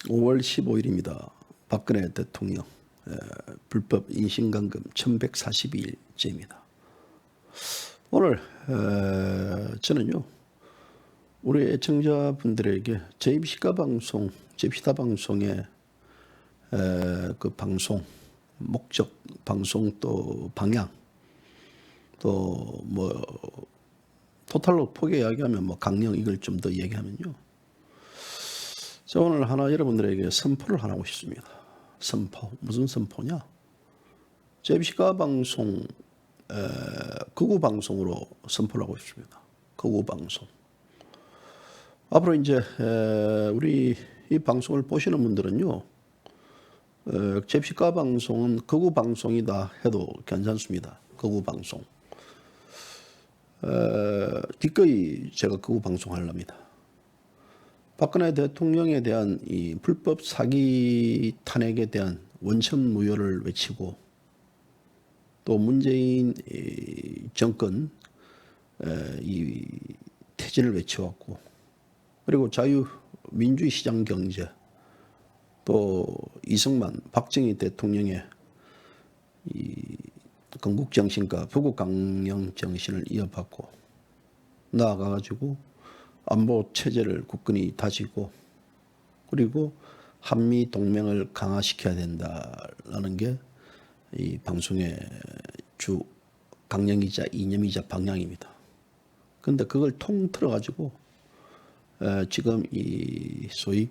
5월 15일입니다. 박근혜 대통령 불법 인신감금 1142일째입니다. 오늘 저는요 우리 애청자분들에게 제2시가 방송, 제2시다 방송의 그 방송 목적, 방송 또 방향, 또 뭐 토탈로 포개 이야기하면 뭐 강령 이걸 좀 더 얘기하면요. 저 오늘 하나 여러분들에게 선포를 하고 싶습니다. 선포. 무슨 선포냐? 제2시가 방송 극우 방송으로 선포를 하고 싶습니다. 극우 방송. 앞으로 이제 우리 이 방송을 보시는 분들은요. 제2시가 방송은 극우 방송이다 해도 괜찮습니다. 극우 방송. 기꺼이 제가 극우 방송하렵니다. 박근혜 대통령에 대한 이 불법 사기 탄핵에 대한 원천 무효를 외치고 또 문재인 정권 이 퇴진을 외쳐왔고 그리고 자유민주주의 시장 경제 또 이승만 박정희 대통령의 이 건국 정신과 부국 강령 정신을 이어받고 나아가가지고 안보 체제를 굳건히 다지고 그리고 한미 동맹을 강화시켜야 된다라는 게 이 방송의 주 강령이자 이념이자 방향입니다. 그런데 그걸 통틀어 가지고 지금 이 소위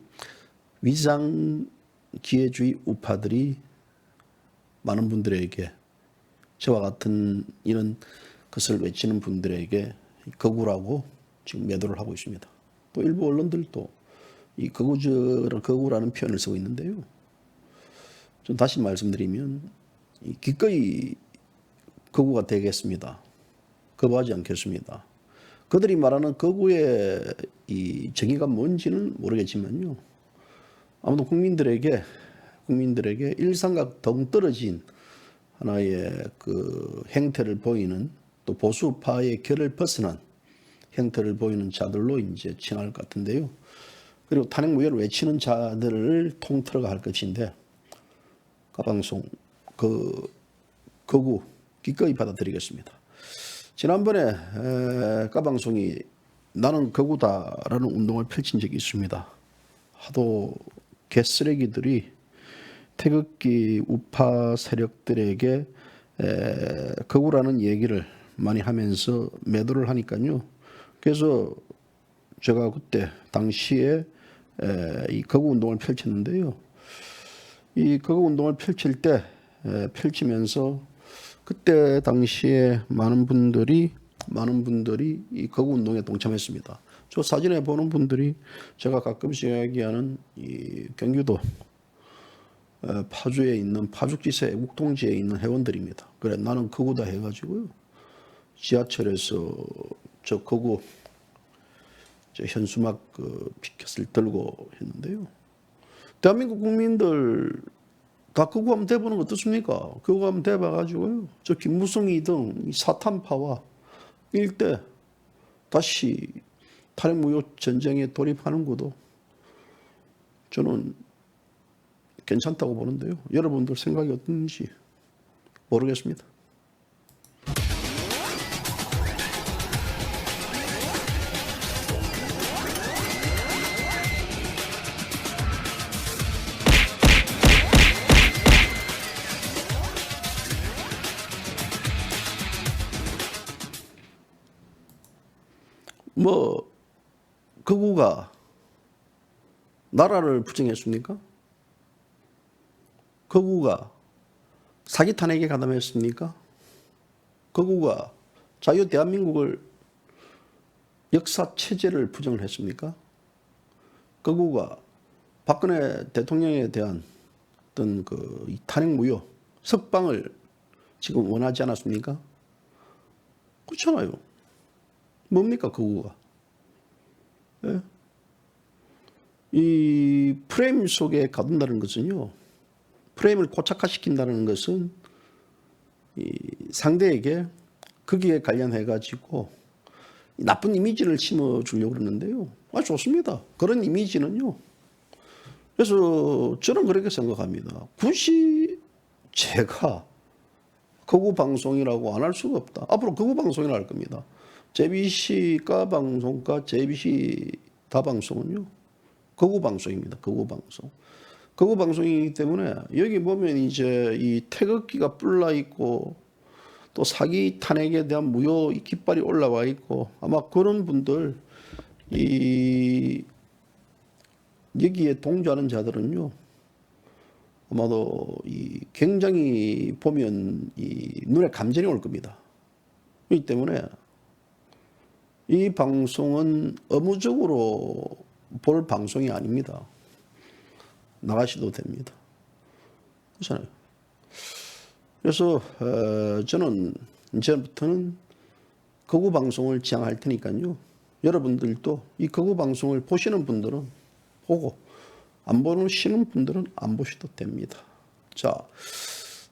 위장 기회주의 우파들이 많은 분들에게 저와 같은 이런 것을 외치는 분들에게 극우라고 지금 매도를 하고 있습니다. 또 일부 언론들도 이 극우라는 표현을 쓰고 있는데요. 좀 다시 말씀드리면 기꺼이 극우가 되겠습니다. 거부하지 않겠습니다. 그들이 말하는 극우의 이 정의가 뭔지는 모르겠지만요. 아무도 국민들에게 일상과 동떨어진 하나의 그 행태를 보이는 또 보수파의 결을 벗어난 형태를 보이는 자들로 이제 칭할 것 같은데요. 그리고 탄핵 무효를 외치는 자들을 통틀어가 할 것인데 가방송 거구 기꺼이 받아들이겠습니다. 지난번에 가방송이 나는 거구다라는 운동을 펼친 적이 있습니다. 하도 개쓰레기들이 태극기 우파 세력들에게 거구라는 얘기를 많이 하면서 매도를 하니까요. 그래서 제가 그때 당시에 이 거구 운동을 펼쳤는데요. 이 거구 운동을 펼치면서 그때 당시에 많은 분들이 이 거구 운동에 동참했습니다. 저 사진에 보는 분들이 제가 가끔씩 이야기하는 이 경기도 파주에 있는 파죽지세 애국동지에 있는 회원들입니다. 그래 나는 거구다 해가지고요. 지하철에서 저 거구 현수막 그 피켓을 들고 했는데요. 대한민국 국민들 다 거구 한번 대보는 거 어떻습니까? 거구 한번 대봐가지고요. 저 김무성이 등 사탄파와 일대 다시 탄핵 무효 전쟁에 돌입하는 것도 저는 괜찮다고 보는데요. 여러분들 생각이 어떤지 모르겠습니다. 뭐 거구가 나라를 부정했습니까? 거구가 사기 탄핵에 가담했습니까? 거구가 자유 대한민국을 역사 체제를 부정을 했습니까? 거구가 박근혜 대통령에 대한 어떤 그 탄핵 무효 석방을 지금 원하지 않았습니까? 그렇잖아요. 뭡니까 거구가? 예? 이 프레임 속에 가둔다는 것은요. 프레임을 고착화시킨다는 것은 이 상대에게 거기에 관련해 가지고 나쁜 이미지를 심어주려고 그러는데요. 좋습니다. 그런 이미지는요. 그래서 저는 그렇게 생각합니다. 굳이 제가 극우 방송이라고 안 할 수가 없다. 앞으로 극우 방송이라 할 겁니다. JBC 까방송과 JBC 다방송은요, 극우 방송입니다. 극우 방송. 극우 방송이기 때문에 여기 보면 이제 이 태극기가 뿔나 있고 또 사기 탄핵에 대한 무효 깃발이 올라와 있고 아마 그런 분들 이 여기에 동조하는 자들은요 아마도 이 굉장히 보면 이 눈에 감전이 올 겁니다. 그렇기 때문에 이 방송은 의무적으로 볼 방송이 아닙니다. 나가셔도 됩니다. 그렇잖아요. 그래서 저는 이제부터는 극우 방송을 지향할 테니까요. 여러분들도 이 극우 방송을 보시는 분들은 보고 안 보시는 분들은 안 보셔도 됩니다. 자,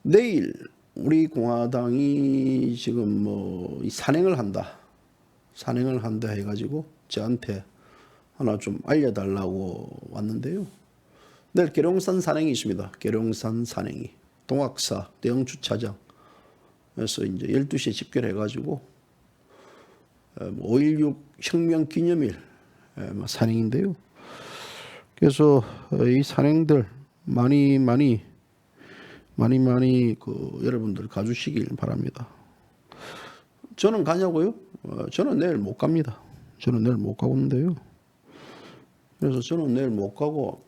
내일 우리 공화당이 지금 뭐 산행을 한다 해가지고 저한테 하나 좀 알려달라고 왔는데요. 내일 계룡산 산행이 있습니다. 계룡산 산행이. 동학사 대형 주차장에서 이제 12시에 집결해가지고 5.16 혁명 기념일 산행인데요. 그래서 이 산행들 많이 그 여러분들 가주시길 바랍니다. 저는 가냐고요? 저는 내일 못 갑니다. 저는 내일 못 가고 있는데요. 그래서 저는 내일 못 가고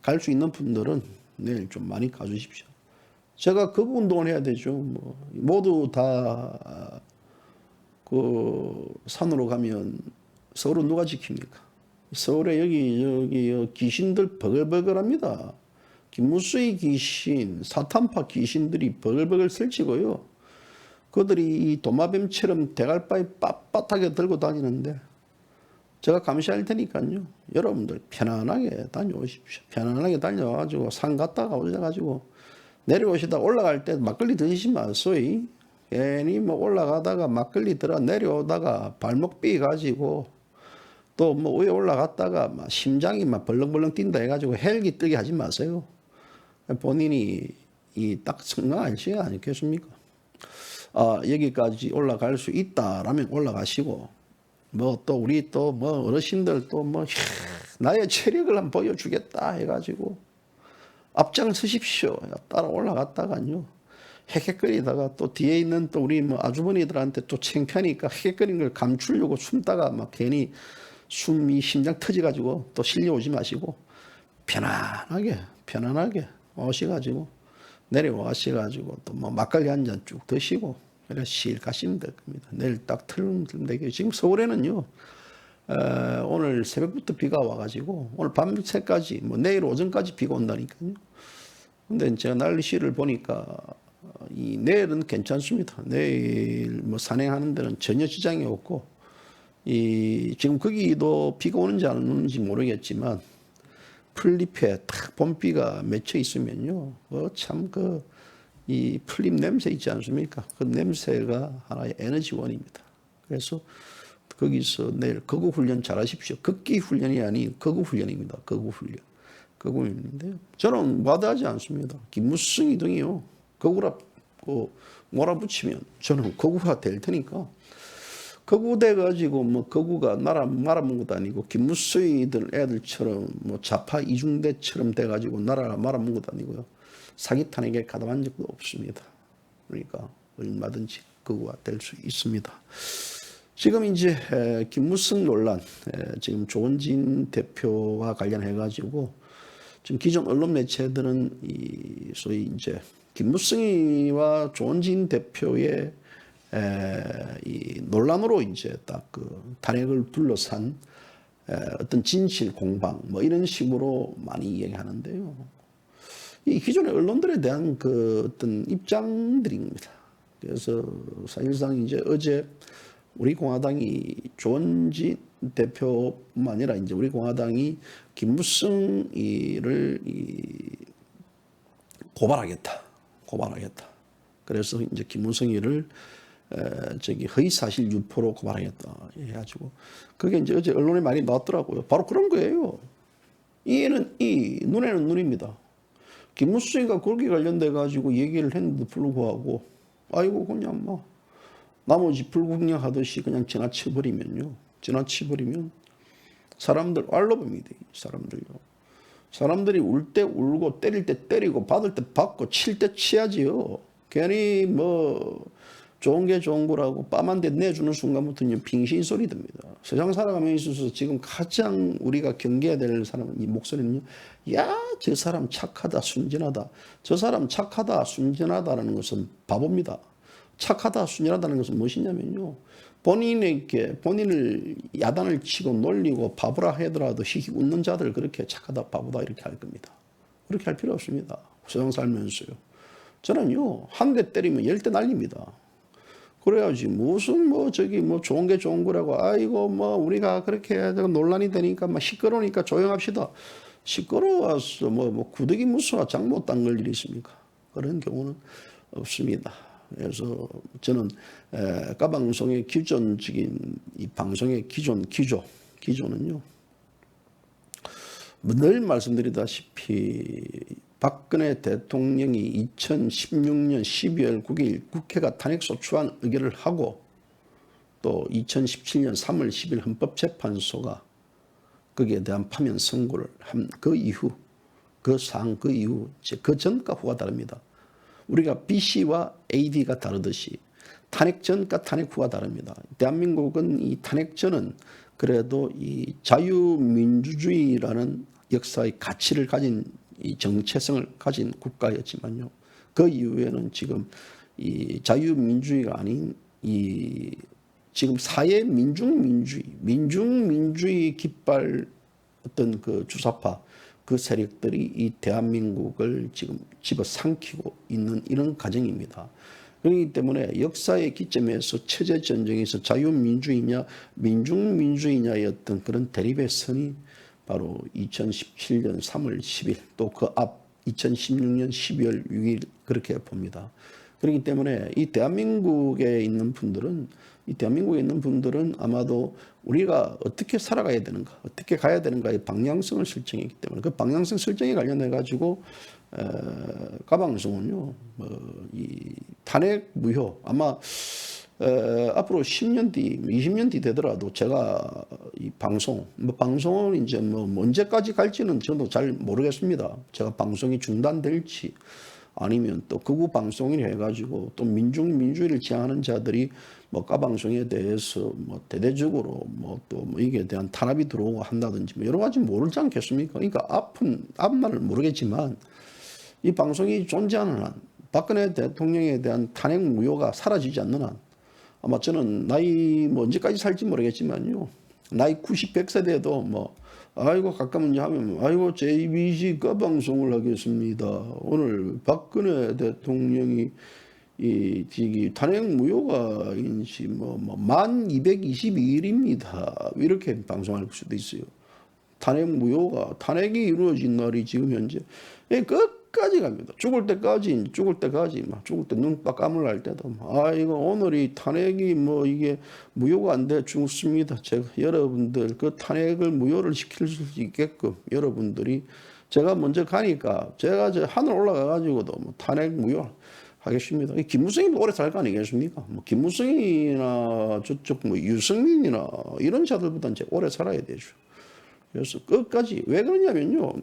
갈 수 있는 분들은 내일 좀 많이 가주십시오. 제가 그 운동을 해야 되죠. 뭐 모두 다 그 산으로 가면 서울은 누가 지킵니까? 서울에 여기 귀신들 버글버글합니다. 김무수의 귀신, 사탄파 귀신들이 버글버글 설치고요. 그들이 이 도마뱀처럼 대갈바위 빳빳하게 들고 다니는데 제가 감시할 테니까요. 여러분들 편안하게 다녀오십시오. 편안하게 다녀와가지고 산 갔다가 오셔가지고 내려오시다 올라갈 때 막걸리 드시지 마소이. 괜히 뭐 올라가다가 막걸리 들어 내려오다가 발목 삐가지고 또 뭐 위에 올라갔다가 막 심장이 막 벌렁벌렁 뛴다 해가지고 헬기 뜨게 하지 마세요. 본인이 이 딱 성공할 시간 아니겠습니까? 여기까지 올라갈 수 있다라면 올라가시고 뭐 또 우리 또 뭐 어르신들 또 뭐 나의 체력을 한번 보여주겠다 해가지고 앞장서십시오. 따라 올라갔다가요. 헥헥거리다가 또 뒤에 있는 또 우리 뭐 아주머니들한테 또 창피하니까 헥헥거리는 걸 감추려고 숨다가 막 괜히 숨이 심장 터져가지고 또 실려오지 마시고 편안하게 오셔가지고 내려와셔가지고 또 뭐 막걸리 한 잔 쭉 드시고 그래 실 가시면 될 겁니다. 내일 딱 틀림되게 지금 서울에는요 오늘 새벽부터 비가 와가지고 오늘 밤새까지 뭐 내일 오전까지 비가 온다니까요. 근데 제가 날씨를 보니까 이 내일은 괜찮습니다. 내일 뭐 산행하는 데는 전혀 지장이 없고 이 지금 거기도 비가 오는지 안 오는지 모르겠지만 풀잎에 딱 봄비가 맺혀 있으면요, 참 이 풀잎 냄새 있지 않습니까? 그 냄새가 하나의 에너지원입니다. 그래서 거기서 내일 거구 훈련 잘 하십시오. 걷기 훈련이 아닌 거구 훈련입니다. 거구 훈련인데요. 저는 와닿지 않습니다. 김무성 등이요. 거구라고 몰아붙이면 저는 거구가 될 테니까. 거구 돼가지고 뭐 거구가 말아먹은 것도 아니고 김무수이들 애들처럼 뭐 좌파 이중대처럼 돼가지고 나라 말아먹은 것도 아니고요. 사기탄에게 가담한 적도 없습니다. 그러니까 얼마든지 거구가 될 수 있습니다. 지금 이제 김무성 논란, 지금 조원진 대표와 관련해가지고 지금 기존 언론 매체들은 이 소위 이제 김무성이와 조원진 대표의 이 논란으로 이제 딱 그 탄핵을 둘러싼 어떤 진실 공방 뭐 이런 식으로 많이 이야기하는데요. 이 기존의 언론들에 대한 그 어떤 입장들입니다. 그래서 사실상 이제 어제 우리 공화당이 조원진 대표뿐만 아니라 이제 우리 공화당이 김무성이를 고발하겠다. 그래서 이제 김무성이를 허위사실 유포로 고발하겠다 해가지고 그게 이제 어제 언론에 많이 나왔더라고요. 바로 그런 거예요. 이에는 눈에는 눈입니다. 김무성이가 거기 관련돼 가지고 얘기를 했는데도 불구하고 아이고 그냥 뭐 나머지 불구경 하듯이 그냥 지나쳐버리면 사람들 알로봅니다. 사람들이 울 때 울고 때릴 때 때리고 받을 때 받고 칠 때 치야지요. 괜히 뭐 좋은 게 좋은 거라고 빰 한 대 내주는 순간부터는 빙신 소리 듭니다. 세상 살아가면서 있어서 지금 가장 우리가 경계해야 될 사람은 이 목소리는요. 야, 저 사람 착하다, 순진하다. 저 사람 착하다, 순진하다라는 것은 바보입니다. 착하다, 순진하다는 것은 무엇이냐면요. 본인을 야단을 치고 놀리고 바보라 하더라도 히히 웃는 자들 그렇게 착하다, 바보다 이렇게 할 겁니다. 그렇게 할 필요 없습니다. 세상 살면서요. 저는요, 한 대 때리면 10대 날립니다. 그래야지 무슨 좋은 게 좋은 거라고 아이고 우리가 그렇게 논란이 되니까 시끄러우니까 조용합시다. 시끄러워서 구더기 무수와 장못 담글 일이 있습니까? 그런 경우는 없습니다. 그래서 저는 까방송의 기존적인 이 방송의 기조는요. 늘 말씀드리다시피 박근혜 대통령이 2016년 12월 9일 국회가 탄핵소추안 의결을 하고 또 2017년 3월 10일 헌법재판소가 거기에 대한 파면 선고를 한 그 이후 그 전과 후가 다릅니다. 우리가 BC와 AD가 다르듯이 탄핵 전과 탄핵 후가 다릅니다. 대한민국은 이 탄핵 전은 그래도 이 자유민주주의라는 역사의 가치를 가진 이 정체성을 가진 국가였지만요. 그 이후에는 지금 이 자유민주주의가 아닌 이 지금 사회 민중민주주의 깃발 어떤 그 주사파 그 세력들이 이 대한민국을 지금 집어삼키고 있는 이런 과정입니다. 그렇기 때문에 역사의 기점에서 체제 전쟁에서 자유민주주의냐 민중민주주의냐의 어떤 그런 대립의 선이 바로 2017년 3월 10일 또 그 앞 2016년 12월 6일 그렇게 봅니다. 그렇기 때문에 이 대한민국에 있는 분들은 아마도 우리가 어떻게 살아가야 되는가, 어떻게 가야 되는가의 방향성을 설정했기 때문에 그 방향성 설정에 관련해 가지고 가방송은요, 이 탄핵 무효 아마 앞으로 10년 뒤, 20년 뒤 되더라도 제가 이 방송은 이제 언제까지 갈지는 저도 잘 모르겠습니다. 제가 방송이 중단될지 아니면 또 극우 방송이 해가지고 또 민주주의를 지향하는 자들이 까방송에 대해서 대대적으로 또 이게 대한 탄압이 들어오고 한다든지 여러 가지 모르지 않겠습니까? 그러니까 앞날을 모르겠지만 이 방송이 존재하는 한 박근혜 대통령에 대한 탄핵 무효가 사라지지 않는 한 아마 저는 나이 언제까지 살지 모르겠지만요. 나이 90, 100세 돼도 아이고 가까운 하면 아이고 JBC 까방송을 하겠습니다. 오늘 박근혜 대통령이 이 탄핵 무효가 인시 만 222일입니다. 이렇게 방송할 수도 있어요. 탄핵이 이루어진 날이 지금 현재 끝까지 갑니다. 죽을 때까지 죽을 때 눈 감을 때도 이거 오늘이 탄핵이 이게 무효가 안 돼 죽습니다. 제가 여러분들 그 탄핵을 무효를 시킬 수 있게끔 여러분들이 제가 먼저 가니까 제가 하늘 올라가 가지고도 탄핵 무효 하겠습니다. 김무성이 오래 살 거 아니겠습니까? 김무성이나 저쪽 유승민이나 이런 자들보다는 오래 살아야 되죠. 그래서 끝까지 왜 그러냐면요.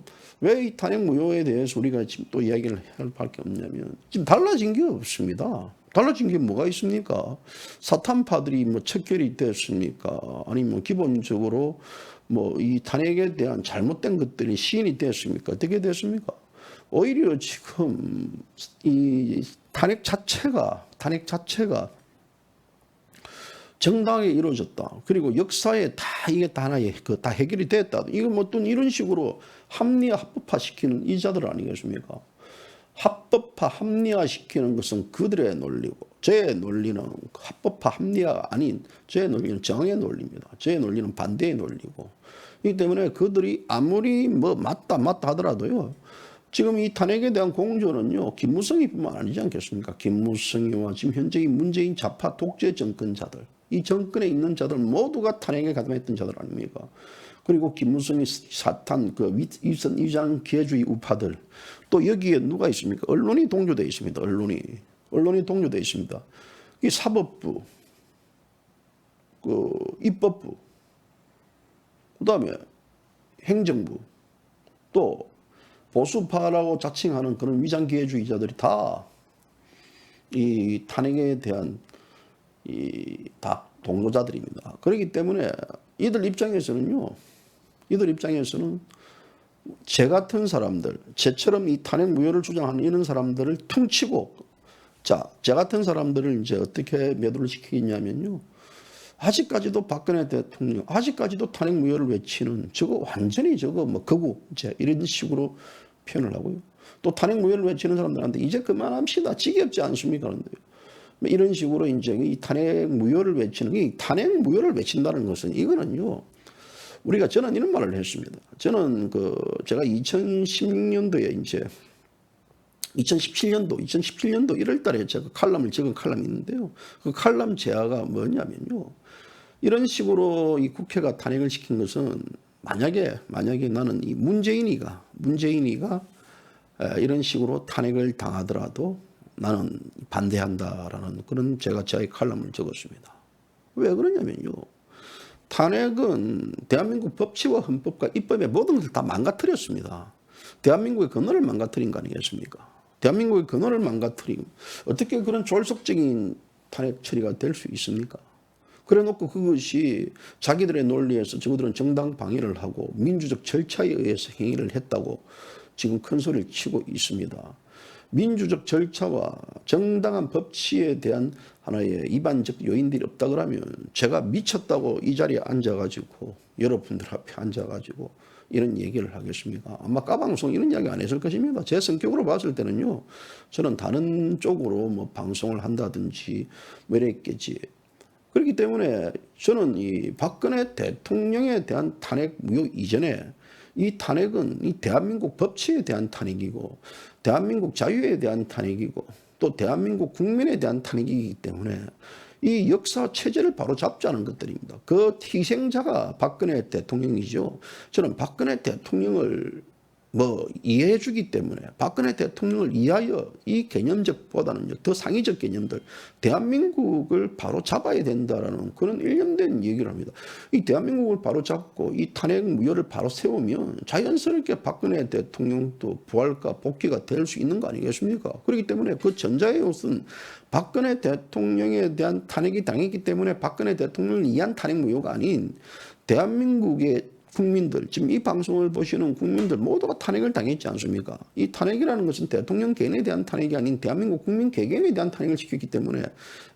왜 이 탄핵 무효에 대해서 우리가 지금 또 이야기를 할 밖에 없냐면 지금 달라진 게 없습니다. 달라진 게 뭐가 있습니까? 사탄파들이 척결이 됐습니까? 아니면 기본적으로 이 탄핵에 대한 잘못된 것들이 시인이 됐습니까? 어떻게 됐습니까? 오히려 지금 이 탄핵 자체가 정당하게 이루어졌다. 그리고 역사에 이게 다 하나의 다 해결이 됐다. 이거 어떤 이런 식으로 합법화 시키는 이 자들 아니겠습니까? 합리화 시키는 것은 그들의 논리고, 제 논리는 합법화 합리화가 아닌 제 논리는 정의 논리입니다. 제 논리는 반대의 논리고. 그렇기 때문에 그들이 아무리 맞다 하더라도요. 지금 이 탄핵에 대한 공조는요. 김무성이뿐만 아니지 않겠습니까? 김무성이와 지금 현재 문재인 좌파 독재 정권자들. 이 정권에 있는 자들 모두가 탄핵에 가담했던 자들 아닙니까? 그리고 김무성이 사탄 그 위선 위장 기회주의 우파들 또 여기에 누가 있습니까? 언론이 동조되어 있습니다. 언론이 동조되어 있습니다. 이 사법부, 그 입법부, 그다음에 행정부, 또 보수파라고 자칭하는 그런 위장 기회주의자들이 다 이 탄핵에 대한 다 동조자들입니다. 그렇기 때문에 이들 입장에서는 제 같은 사람들, 제처럼 이 탄핵 무효를 주장하는 이런 사람들을 퉁치고, 자, 제 같은 사람들을 이제 어떻게 매도를 시키냐면요. 아직까지도 박근혜 대통령, 아직까지도 탄핵 무효를 외치는 저거 완전히 저거 뭐 거구, 이제 이런 식으로 표현을 하고요. 또 탄핵 무효를 외치는 사람들한테 이제 그만합시다. 지겹지 않습니까? 그런데 이런 식으로 이제 이 탄핵 무효를 외치는, 이 탄핵 무효를 외친다는 것은 이거는요. 저는 이런 말을 했습니다. 저는 제가 2016년도에 이제 2017년도 1월 달에 제가 칼럼을 적은 칼럼이 있는데요. 그 칼럼 제화가 뭐냐면요. 이런 식으로 이 국회가 탄핵을 시킨 것은 만약에 나는 이 문재인이가 이런 식으로 탄핵을 당하더라도 나는 반대한다라는 그런 저의 칼럼을 적었습니다. 왜 그러냐면요. 탄핵은 대한민국 법치와 헌법과 입법의 모든 것을 다 망가뜨렸습니다. 대한민국의 근원을 망가뜨린 거 아니겠습니까? 대한민국의 근원을 망가뜨리고 어떻게 그런 졸속적인 탄핵 처리가 될 수 있습니까? 그래 놓고 그것이 자기들의 논리에서 저들은 정당 방해를 하고 민주적 절차에 의해서 행위를 했다고 지금 큰 소리를 치고 있습니다. 민주적 절차와 정당한 법치에 대한 하나의 이반적 요인들이 없다 그러면 제가 미쳤다고 이 자리에 앉아가지고 여러분들 앞에 앉아가지고 이런 얘기를 하겠습니까? 아마 까방송 이런 이야기 안 했을 것입니다. 제 성격으로 봤을 때는요. 저는 다른 쪽으로 뭐 방송을 한다든지 뭐 이랬겠지. 그렇기 때문에 저는 이 박근혜 대통령에 대한 탄핵 무효 이전에 이 탄핵은 이 대한민국 법치에 대한 탄핵이고 대한민국 자유에 대한 탄핵이고 또 대한민국 국민에 대한 탄핵이기 때문에 이 역사 체제를 바로 잡자는 것들입니다. 그 희생자가 박근혜 대통령이죠. 저는 박근혜 대통령을 이해해 주기 때문에 박근혜 대통령을 이하여 이 개념적보다는 더 상위적 개념들 대한민국을 바로 잡아야 된다라는 그런 일념된 얘기를 합니다. 이 대한민국을 바로 잡고 이 탄핵 무효를 바로 세우면 자연스럽게 박근혜 대통령도 부활과 복귀가 될 수 있는 거 아니겠습니까? 그렇기 때문에 그 전자의 것은 박근혜 대통령에 대한 탄핵이 당했기 때문에 박근혜 대통령을 위한 탄핵 무효가 아닌 대한민국의 국민들, 지금 이 방송을 보시는 국민들 모두가 탄핵을 당했지 않습니까? 이 탄핵이라는 것은 대통령 개인에 대한 탄핵이 아닌 대한민국 국민 개개인에 대한 탄핵을 시켰기 때문에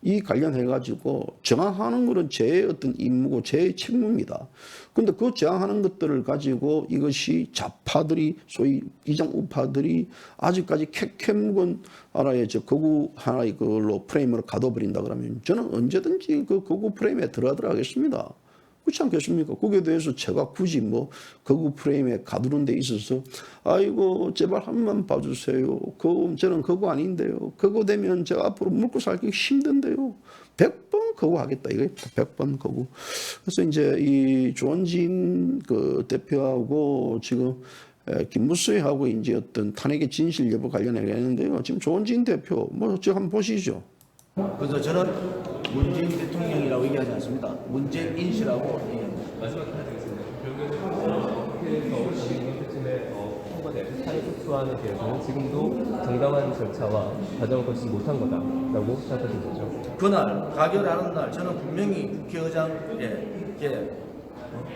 이 관련해가지고 저항하는 것은 제 어떤 임무고 제 책무입니다. 그런데 그 저항하는 것들을 가지고 이것이 좌파들이 소위 이장 우파들이 아직까지 캐캐묵은 하나의 거구 하나의 그걸로 프레임으로 가둬버린다 그러면 저는 언제든지 그 거구 프레임에 들어가도록 하겠습니다. 그렇지 않겠습니까? 거기에 대해서 제가 굳이 거구 프레임에 가두는 데 있어서 아이고 제발 한 번만 봐주세요. 저는 거구 아닌데요. 거구 되면 제가 앞으로 먹고 살기 힘든데요. 100번 거구 하겠다 이거 100번 거구. 그래서 이제 이 조원진 그 대표하고 지금 김무수하고 이제 어떤 탄핵의 진실 여부 관련해 했는데요. 지금 조원진 대표 지금 한번 보시죠. 그래서 저는 문재인 대통령이라고 얘기하지 않습니다. 문재인 씨라고 마지막 하나 드리겠습니다. 국회에서 지금쯤에 청와대 탄핵 소추안에 대해서는 지금도 정당한 절차와 과정을 거치지 못한 거다라고 생각하시는 거죠? 그날 가결하는 날 저는 분명히 국회의장에게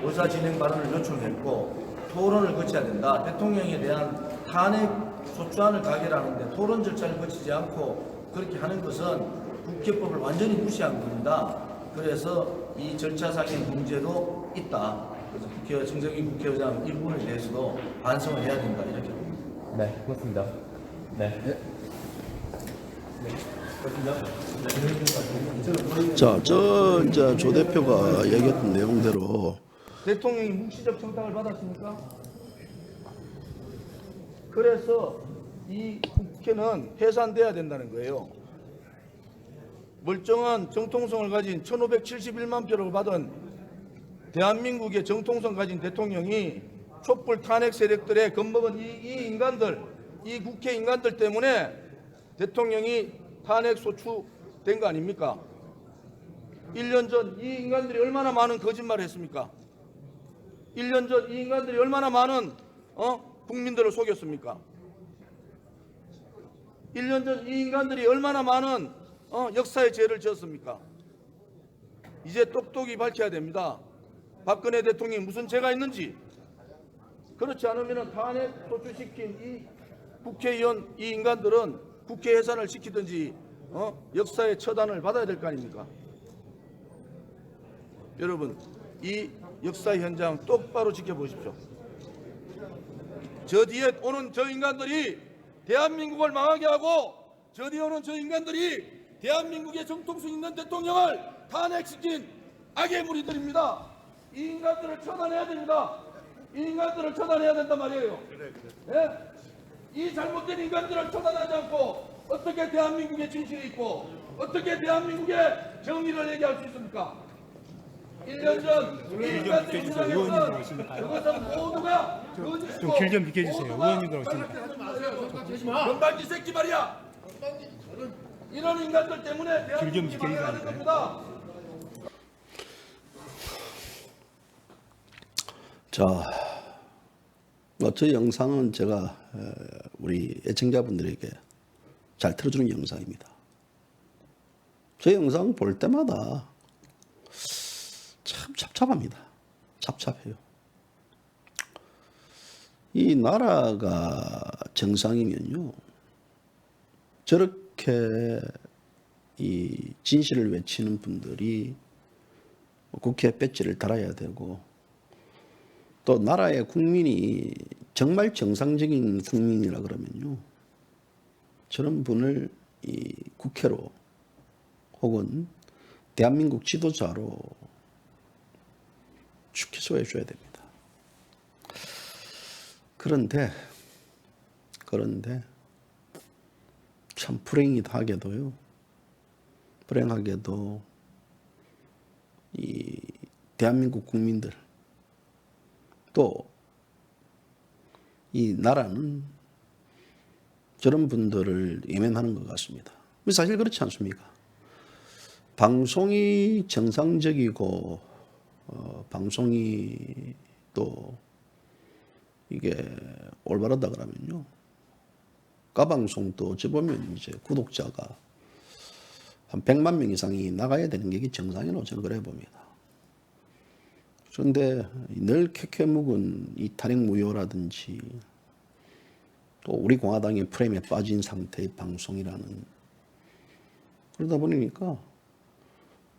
의사 진행 발언을 요청했고 토론을 거쳐야 된다. 대통령에 대한 탄핵 소추안을 가결하는데 토론 절차를 거치지 않고 그렇게 하는 것은 국회법을 완전히 무시한 겁니다. 그래서 이 절차상의 문제도 있다. 그래서 정세균 국회의장 일부분에 대해서도 반성을 해야 된다. 이렇게 봅니다. 네, 고맙습니다. 네. 자, 이제 조 대표가 얘기했던 내용대로 대통령이 묵시적 청탁을 받았습니까? 그래서 이 국회는 해산돼야 된다는 거예요. 멀쩡한 정통성을 가진 1571만 표를 받은 대한민국의 정통성 가진 대통령이 촛불 탄핵 세력들의 겁먹은 이 인간들, 이 국회 인간들 때문에 대통령이 탄핵 소추된 거 아닙니까? 1년 전 이 인간들이 얼마나 많은 거짓말을 했습니까? 1년 전 이 인간들이 얼마나 많은 국민들을 속였습니까? 1년 전 이 인간들이 얼마나 많은 역사의 죄를 지었습니까? 이제 똑똑히 밝혀야 됩니다. 박근혜 대통령이 무슨 죄가 있는지. 그렇지 않으면 탄핵 소추시킨 이 국회의원 이 인간들은 국회 해산을 시키든지 역사의 처단을 받아야 될 거 아닙니까? 여러분, 이 역사 현장 똑바로 지켜보십시오. 저 뒤에 오는 저 인간들이 대한민국을 망하게 하고 저 뒤에 오는 저 인간들이 대한민국의 정통성 있는 대통령을 탄핵시킨 악의 무리들입니다. 이 인간들을 처단해야 됩니다. 이 인간들을 처단해야 된단 말이에요. 예? 이 잘못된 인간들을 처단하지 않고 어떻게 대한민국의 진실이 있고 어떻게 대한민국의 정의를 얘기할 수 있습니까? 1년 전 이 인간들이 주장했던 그것은 모두가 거짓이고 좀 길 좀 비켜주세요. 의원님들 오십니다. 건방지 새끼 말이야. 이런 인간들 때문에 대한민국이 망해가는 겁니다. 자, 저 영상은 제가 우리 애청자분들에게 잘 틀어주는 영상입니다. 저 영상 볼 때마다 참 답답합니다. 답답해요. 이 나라가 정상이면요, 저렇게 이 진실을 외치는 분들이 국회 배지를 달아야 되고, 또 나라의 국민이 정말 정상적인 국민이라 그러면요, 저런 분을 이 국회로 혹은 대한민국 지도자로 축소해 줘야 됩니다. 그런데 참 불행하게도 이 대한민국 국민들 또 이 나라는 저런 분들을 외면하는 것 같습니다. 사실 그렇지 않습니까? 방송이 정상적이고 방송이 또 이게 올바르다 그러면요, 가방송도 어찌 보면 이제 구독자가 한 100만 명 이상이 나가야 되는 게 정상이라고 저는 그래 봅니다. 그런데 늘 캐캐 묵은 이 탄핵 무효라든지 또 우리 공화당의 프레임에 빠진 상태의 방송이라는, 그러다 보니까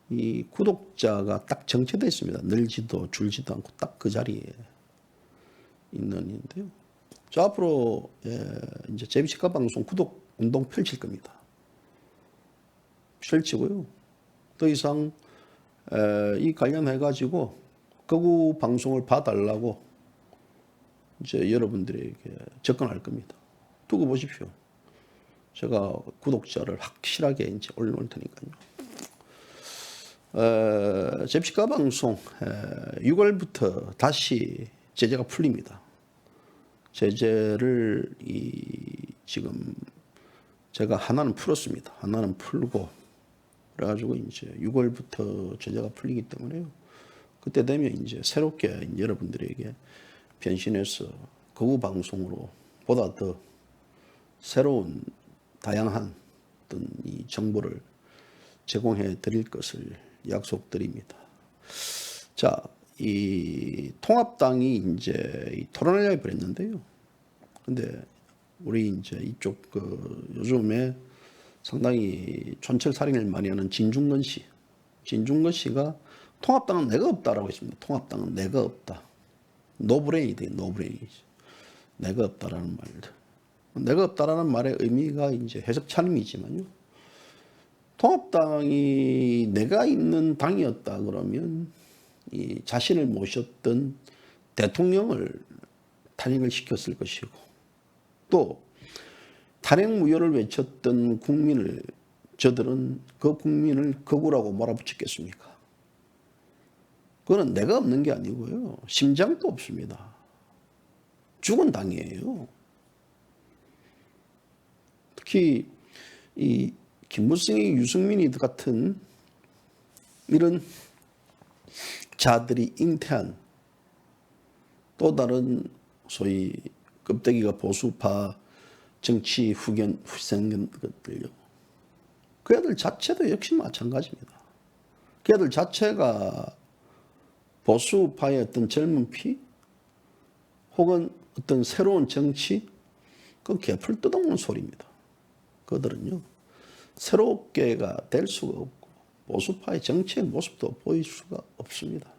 이 구독자가 딱 정체되어 있습니다. 늘지도 줄지도 않고 딱 그 자리에 있는데요. 저 앞으로 이제 제비치과 방송 구독 운동 펼칠 겁니다. 펼치고요. 더 이상 이 관련해 가지고 거구 방송을 봐달라고 이제 여러분들에게 접근할 겁니다. 두고 보십시오. 제가 구독자를 확실하게 이제 올려놓을 테니까요. 제비치과 방송 6월부터 다시 제재가 풀립니다. 제재를 지금 제가 하나는 풀었습니다. 하나는 풀고 그래가지고 이제 6월부터 제재가 풀리기 때문에요. 그때 되면 이제 새롭게 여러분들에게 변신해서 거구 방송으로 보다 더 새로운 다양한 어떤 이 정보를 제공해 드릴 것을 약속드립니다. 자, 이 통합당이 이제 이 토론회를 벌였는데요. 근데 우리 이제 이쪽 요즘에 상당히 촌철살인을 많이 하는 진중건 씨가 통합당은 내가 없다라고 했습니다. 통합당은 내가 없다. 노브레인이다. 노브레인이죠. 내가 없다라는 말들. 내가 없다라는 말의 의미가 이제 해석 차림이지만요. 통합당이 내가 있는 당이었다 그러면 이 자신을 모셨던 대통령을 탄핵을 시켰을 것이고, 또 탄핵 무효를 외쳤던 국민을 저들은 그 국민을 거구라고 몰아붙였겠습니까? 그거는 내가 없는 게 아니고요. 심장도 없습니다. 죽은 당이에요. 특히 이 김무성이 유승민이 같은 이런 자들이 잉태한 또 다른 소위 껍데기가 보수파 정치 후견 후생견 것들요. 그 애들 자체도 역시 마찬가지입니다. 그 애들 자체가 보수파의 어떤 젊은 피 혹은 어떤 새로운 정치 그 개풀 뜯어먹는 소리입니다. 그들은요 새롭게가 될 수가 없고 보수파의 정치의 모습도 보일 수가 없습니다.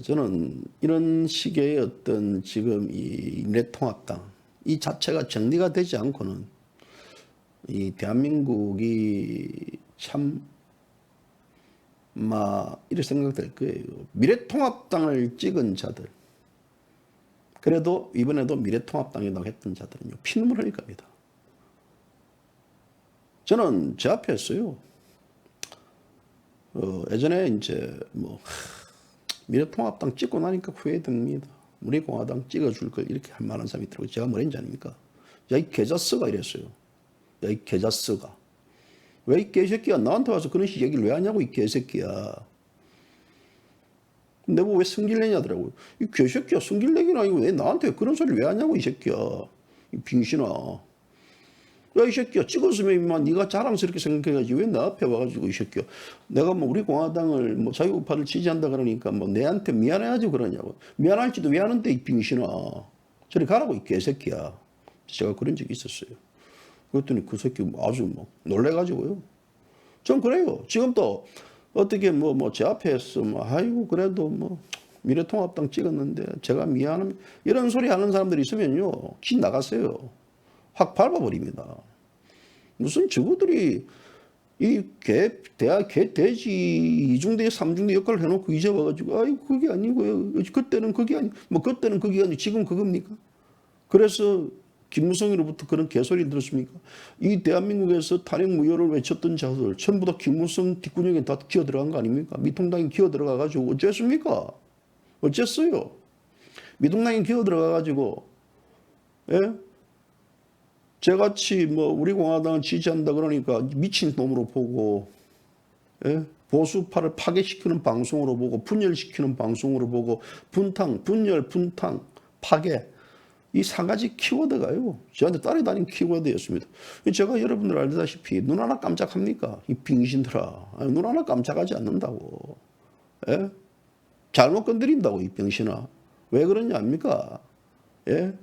저는 이런 식의 어떤 지금 이 미래통합당 이 자체가 정리가 되지 않고는 이 대한민국이 참 이렇게 생각될 거예요. 미래통합당을 찍은 자들 그래도 이번에도 미래통합당이라고 했던 자들은요 피눈물 흘릴 겁니다. 저는 제 앞에 했어요. 예전에 이제 미래통합당 찍고 나니까 후회됩니다. 우리 공화당 찍어줄 걸 이렇게 할 만한 사람이 있더라고요. 제가 뭐랬는지 아닙니까? 야, 이 개자스가 이랬어요. 야, 이 개자스가. 왜 이 개새끼야? 나한테 와서 그런 식 얘기를 왜 하냐고, 이 개새끼야. 내가 왜 성질내냐 하더라고요. 이 개새끼야, 성질내기는 아니고 왜 나한테 그런 소리를 왜 하냐고, 이 새끼야. 이 빙신아. 야, 이 새끼야, 찍었으면 임마 네가 자랑스럽게 생각해야지 왜 나 앞에 와가지고 이 새끼야 내가 우리 공화당을 자유우파를 지지한다 그러니까 내한테 미안해야지 그러냐고. 미안할지도 왜 하는데 이 빙신아. 저리 가라고 이 개새끼야. 제가 그런 적이 있었어요. 그랬더니 그 새끼 아주 놀래가지고요. 전 그래요. 지금도 어떻게 제 앞에서 아이고 그래도 미래통합당 찍었는데 제가 미안합니다 이런 소리 하는 사람들이 있으면요 기 나가세요. 확 밟아버립니다. 무슨 저거들이 이 돼지 이중대 삼중대 역할을 해놓고 이제 와가지고 아이 그게 아니고요. 그때는 그게 아니 그때는 그게 아니 지금 그겁니까? 그래서 김무성으로부터 그런 개소리 들었습니까? 이 대한민국에서 탄핵 무효를 외쳤던 자들 전부 다 김무성 뒷구녕에 다 기어 들어간 거 아닙니까? 미통당이 기어 들어가가지고 어쨌습니까? 어쨌어요? 미통당이 기어 들어가가지고 예? 저같이 우리 공화당을 지지한다 그러니까 미친 놈으로 보고 예? 보수파를 파괴시키는 방송으로 보고 분열시키는 방송으로 보고 분열, 분탕, 파괴 이 3가지 키워드가요. 저한테 따라다니는 키워드였습니다. 제가 여러분들 알다시피 눈 하나 깜짝합니까? 이 빙신들아. 눈 하나 깜짝하지 않는다고. 예? 잘못 건드린다고 이 병신아. 왜 그러냐 합니까? 예?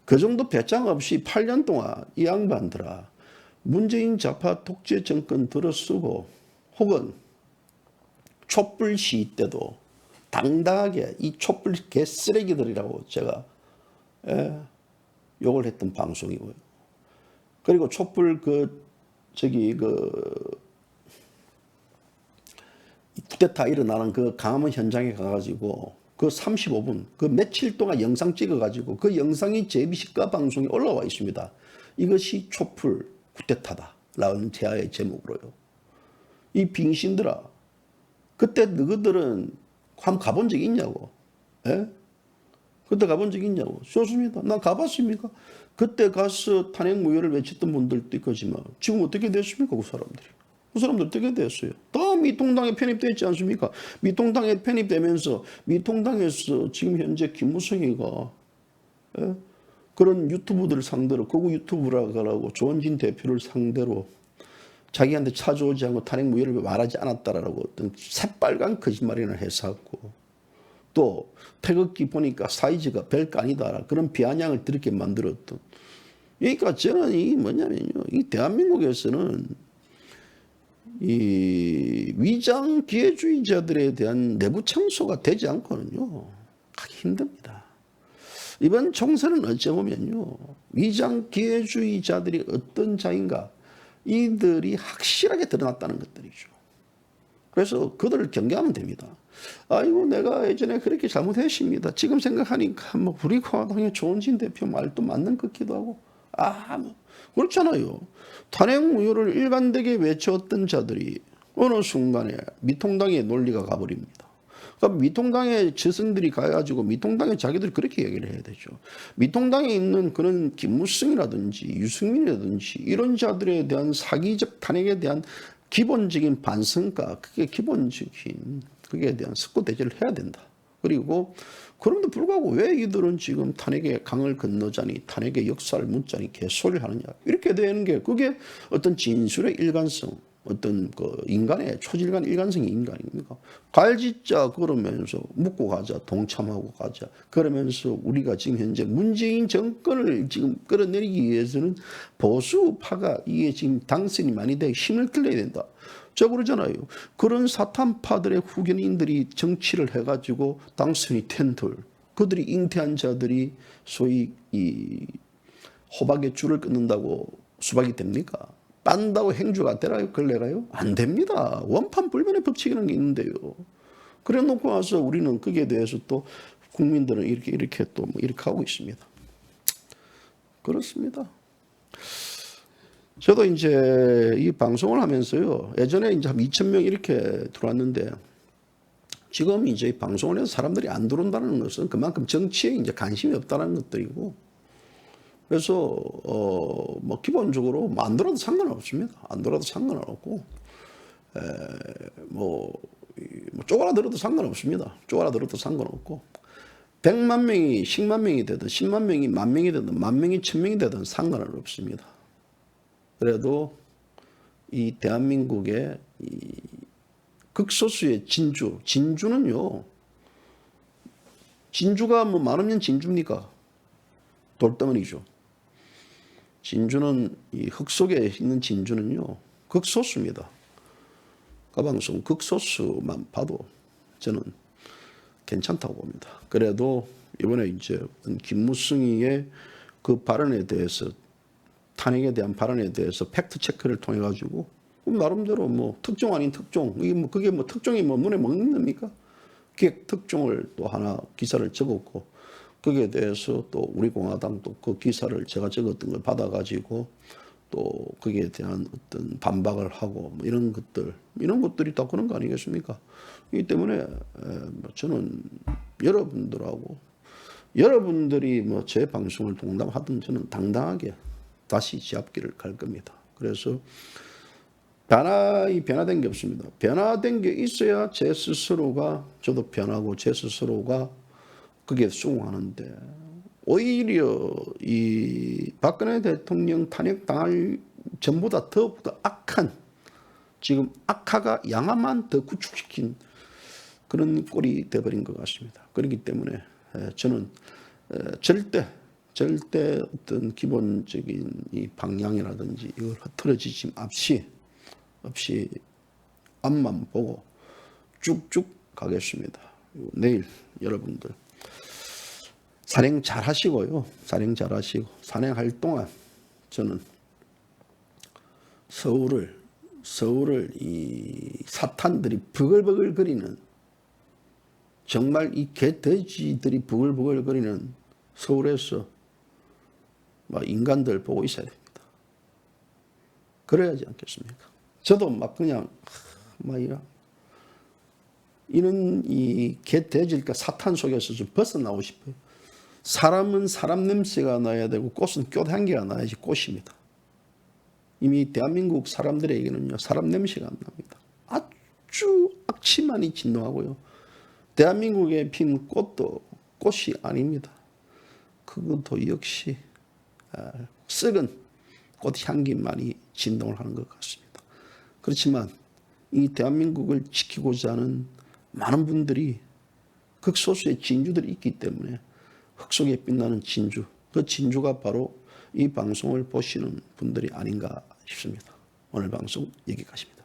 그 정도 배짱 없이 8년 동안 이 양반들아 문재인 좌파 독재 정권 들어쓰고 혹은 촛불 시위 때도 당당하게 이 촛불 개쓰레기들이라고 제가 욕을 했던 방송이고요. 그리고 촛불 쿠데타 일어나는 그 강화문 현장에 가가지고 그 35분, 그 며칠 동안 영상 찍어가지고 그 영상이 제비식가 방송에 올라와 있습니다. 이것이 촛불 쿠데타다. 라는 대화의 제목으로요. 이 빙신들아, 그때 너희들은 한번 가본 적이 있냐고. 예? 그때 가본 적이 있냐고. 좋습니다. 난 가봤습니까? 그때 가서 탄핵 무효를 외쳤던 분들도 있겠지만 지금 어떻게 됐습니까? 그 사람들이. 그 사람들 어떻게 됐어요? 다 미통당에 편입되어 있지 않습니까? 미통당에 편입되면서 미통당에서 지금 현재 김무성이가 예? 그런 유튜브들을 상대로 극우 유튜브라고 조원진 대표를 상대로 자기한테 찾아오지 않고 탄핵 무효를 말하지 않았다라고 어떤 새빨간 거짓말이나 해서갖고 또 태극기 보니까 사이즈가 별거 아니다 그런 비아냥을 들게 만들었던. 그러니까 저는 이 뭐냐면요, 이 대한민국에서는 이 위장 기회주의자들에 대한 내부 청소가 되지 않고는요 하기 힘듭니다. 이번 총선은 어쩌면요 위장 기회주의자들이 어떤 자인가 이들이 확실하게 드러났다는 것들이죠. 그래서 그들을 경계하면 됩니다. 아이고 내가 예전에 그렇게 잘못했습니다. 지금 생각하니까 우리 공화당의 조원진 대표 말도 맞는 것 같기도 하고 그렇잖아요. 탄핵 무효를 일관되게 외쳤던 자들이 어느 순간에 미통당의 논리가 가버립니다. 그러니까 미통당의 저승들이 가가지고 미통당에 자기들이 그렇게 얘기를 해야 되죠. 미통당에 있는 그런 김무성이라든지 유승민이라든지 이런 자들에 대한 사기적 탄핵에 대한 기본적인 반성과 그게 기본적인 그게 대한 석고대죄를 해야 된다. 그리고 그럼에도 불구하고 왜 이들은 지금 탄핵의 강을 건너자니 탄핵의 역사를 묻자니 개소리를 하느냐. 이렇게 되는 게 그게 어떤 진술의 일관성, 어떤 그 인간의 초질간 일관성의 인간입니까? 갈짓자 그러면서 묻고 가자, 동참하고 가자. 그러면서 우리가 지금 현재 문재인 정권을 지금 끌어내리기 위해서는 보수파가 이게 지금 당선이 많이 돼 힘을 끌어야 된다. 저 그러잖아요. 그런 사탄파들의 후견인들이 정치를 해가지고 당선이 된들, 그들이 잉태한 자들이 소위 이 호박에 줄을 끊는다고 수박이 됩니까? 빤다고 행주가 되나요? 걸레가요? 안 됩니다. 원판 불변의 법칙이라는 게 있는데요. 그래 놓고 와서 우리는 거기에 대해서 또 국민들은 이렇게 또 뭐 이렇게 하고 있습니다. 그렇습니다. 저도 이제 이 방송을 하면서요. 예전에 이제 한 2,000명 이렇게 들어왔는데 지금 이제 이 방송을 해서 사람들이 안 들어온다는 것은 그만큼 정치에 이제 관심이 없다는 것들이고 그래서 뭐 기본적으로 뭐 안 들어도 상관은 없습니다. 안 들어도 상관은 없고 뭐 쪼그라들어도 상관없습니다. 쪼그라들어도 상관없고 100만 명이 10만 명이 되든 10만 명이 1만 명이 되든 1만 명이 1,000명이 되든 상관은 없습니다. 그래도 이 대한민국의 이 극소수의 진주는요. 진주가 뭐 많으면 진주입니까? 돌덩어리죠. 진주는 이 흙 속에 있는 진주는요. 극소수입니다. 가방송 극소수만 봐도 저는 괜찮다고 봅니다. 그래도 이번에 이제 김무성이의 그 발언에 대해서 탄핵에 대한 발언에 대해서 팩트 체크를 통해 가지고 나름대로 뭐 특종 아닌 특종 이게 뭐 그게 뭐 특종이 뭐 눈에 먹는 겁니까? 기획 특종을 또 하나 기사를 적었고 거기에 대해서 또 우리 공화당도 그 기사를 제가 적었던 걸 받아 가지고 또 거기에 대한 어떤 반박을 하고 뭐 이런 것들이 다 그런 거 아니겠습니까? 이 때문에 저는 여러분들이 뭐 제 방송을 동담하든 저는 당당하게 다시 제 앞길을 갈 겁니다. 그래서 변화된 게 없습니다. 변화된 게 있어야 제 스스로가 저도 변하고 제 스스로가 그게 수긍하는데 오히려 이 박근혜 대통령 탄핵당할 전보다 더욱더 악한 지금 악화가 양화만 더 구축시킨 그런 꼴이 되어버린 것 같습니다. 그렇기 때문에 저는 절대 어떤 기본적인 이 방향이라든지 이걸 흐트러지심 없이 앞만 보고 쭉쭉 가겠습니다. 내일 여러분들 산행 잘 하시고요. 산행 잘 하시고 산행할 동안 저는 서울을 이 사탄들이 버글버글거리는 정말 이 개돼지들이 버글버글거리는 서울에서 막 인간들 보고 있어야 됩니다. 그래야지 않겠습니까? 저도 막 그냥 이런 이 개돼지니까 사탄 속에서 좀 벗어나고 싶어요. 사람은 사람 냄새가 나야 되고 꽃은 꽃 향기가 나야지 꽃입니다. 이미 대한민국 사람들에게는요 사람 냄새가 안 납니다. 아주 악취만이 진동하고요. 대한민국에 핀 꽃도 꽃이 아닙니다. 그것도 역시 썩은 꽃향기만이 진동을 하는 것 같습니다. 그렇지만 이 대한민국을 지키고자 하는 많은 분들이 극소수의 진주들이 있기 때문에 흙 속에 빛나는 진주, 그 진주가 바로 이 방송을 보시는 분들이 아닌가 싶습니다. 오늘 방송 여기까지입니다.